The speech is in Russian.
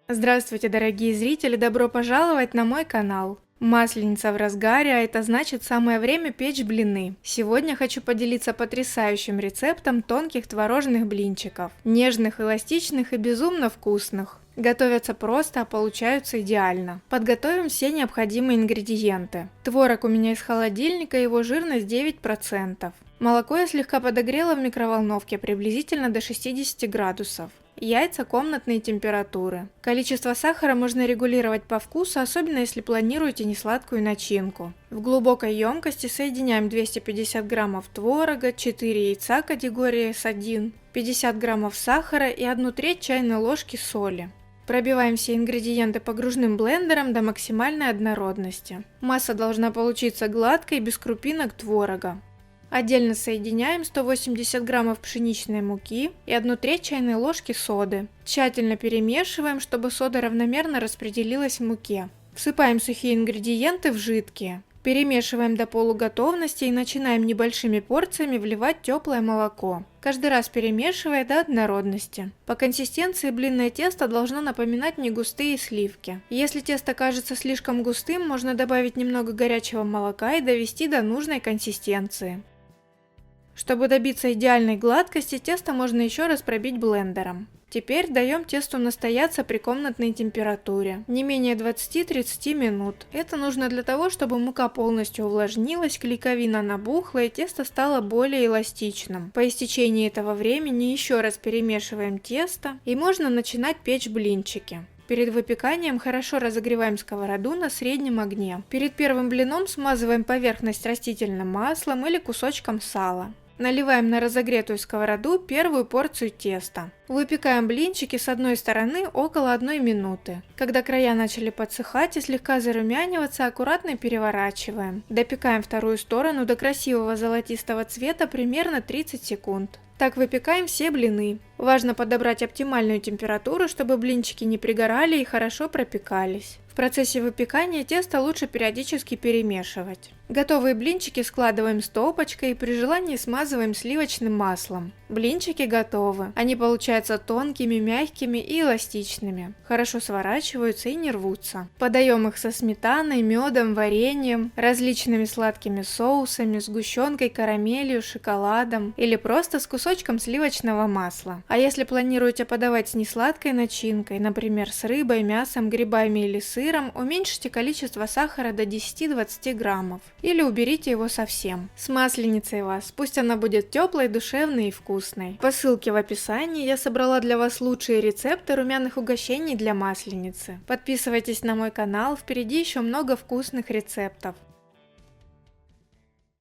Здравствуйте, дорогие зрители, добро пожаловать на мой канал. Масленица в разгаре, а это значит самое время печь блины. Сегодня хочу поделиться потрясающим рецептом тонких творожных блинчиков. Нежных, эластичных и безумно вкусных. Готовятся просто, а получаются идеально. Подготовим все необходимые ингредиенты. Творог у меня из холодильника, его жирность 9%. Молоко я слегка подогрела в микроволновке приблизительно до 60 градусов. Яйца комнатной температуры. Количество сахара можно регулировать по вкусу, особенно если планируете несладкую начинку. В глубокой емкости соединяем 250 граммов творога, 4 яйца категории S1, 50 граммов сахара и 1/3 чайной ложки соли. Пробиваем все ингредиенты погружным блендером до максимальной однородности. Масса должна получиться гладкой, без крупинок творога. Отдельно соединяем 180 граммов пшеничной муки и 1/3 чайной ложки соды. Тщательно перемешиваем, чтобы сода равномерно распределилась в муке. Всыпаем сухие ингредиенты в жидкие. Перемешиваем до полуготовности и начинаем небольшими порциями вливать теплое молоко, каждый раз перемешивая до однородности. По консистенции блинное тесто должно напоминать негустые сливки. Если тесто кажется слишком густым, можно добавить немного горячего молока и довести до нужной консистенции. Чтобы добиться идеальной гладкости, тесто можно еще раз пробить блендером. Теперь даем тесту настояться при комнатной температуре, не менее 20-30 минут. Это нужно для того, чтобы мука полностью увлажнилась, клейковина набухла и тесто стало более эластичным. По истечении этого времени еще раз перемешиваем тесто и можно начинать печь блинчики. Перед выпеканием хорошо разогреваем сковороду на среднем огне. Перед первым блином смазываем поверхность растительным маслом или кусочком сала. Наливаем на разогретую сковороду первую порцию теста. Выпекаем блинчики с одной стороны около 1 минуты. Когда края начали подсыхать и слегка зарумяниваться, аккуратно переворачиваем. Допекаем вторую сторону до красивого золотистого цвета примерно 30 секунд. Так выпекаем все блины. Важно подобрать оптимальную температуру, чтобы блинчики не пригорали и хорошо пропекались. В процессе выпекания тесто лучше периодически перемешивать. Готовые блинчики складываем стопочкой и при желании смазываем сливочным маслом. Блинчики готовы. Они получаются тонкими, мягкими и эластичными. Хорошо сворачиваются и не рвутся. Подаем их со сметаной, медом, вареньем, различными сладкими соусами, сгущенкой, карамелью, шоколадом или просто с кусочком сливочного масла. А если планируете подавать с несладкой начинкой, например, с рыбой, мясом, грибами или сыром, уменьшите количество сахара до 10-20 граммов. Или уберите его совсем. С масленицей вас, пусть она будет теплой, душевной и вкусной. По ссылке в описании я собрала для вас лучшие рецепты румяных угощений для масленицы. Подписывайтесь на мой канал, впереди еще много вкусных рецептов.